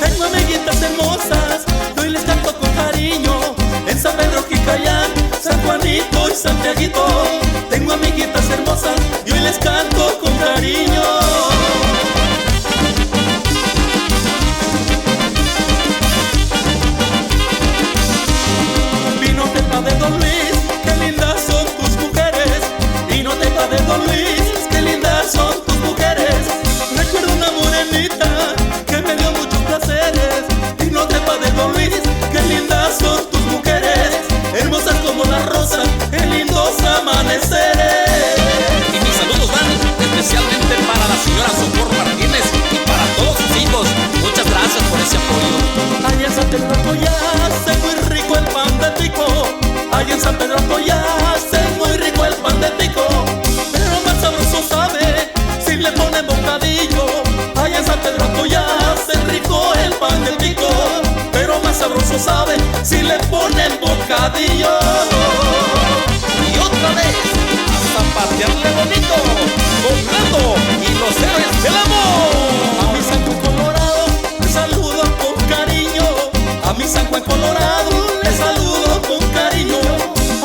Tengo amiguitas hermosas, yo hoy les canto con cariño. En San Pedro, Quicayán, San Juanito y Santiaguito. Tengo amiguitas hermosas, y hoy les canto con cariño. Vinotepa de Don Luis, qué lindas son tus mujeres. Vinotepa de Don Luis, qué lindas son tus mujeres. Recuerdo una morenita que me dio muchos placeres. Vinotepa de Don Luis, qué lindas son tus mujeres. Hermosas como la rosa en lindos amaneceres. Y mis saludos van especialmente para la señora Socorro Martínez y para todos sus hijos. Muchas gracias por ese apoyo. Allá en San Pedro Atoyac es muy rico el pan de pico. Allá en San Pedro Atoyac es muy rico el pan de pico. Pero más sabroso sabe si le ponen bocadillo. Allá en San Pedro Atoyac es rico el pan de pico. Pero más sabroso sabe si le ponen bocadillo. Y otra vez, a zapatearle bonito, con Nando y los héroes del amor. A mi San Juan Colorado le saludo con cariño. A mi San Juan Colorado le saludo con cariño.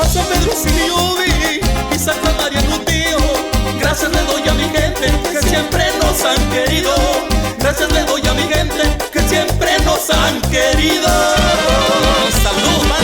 A San Pedro Siliovi y Santa María Nutío, gracias le doy a mi gente que siempre nos han querido. Gracias le doy a mi gente que siempre nos han querido. Saludos.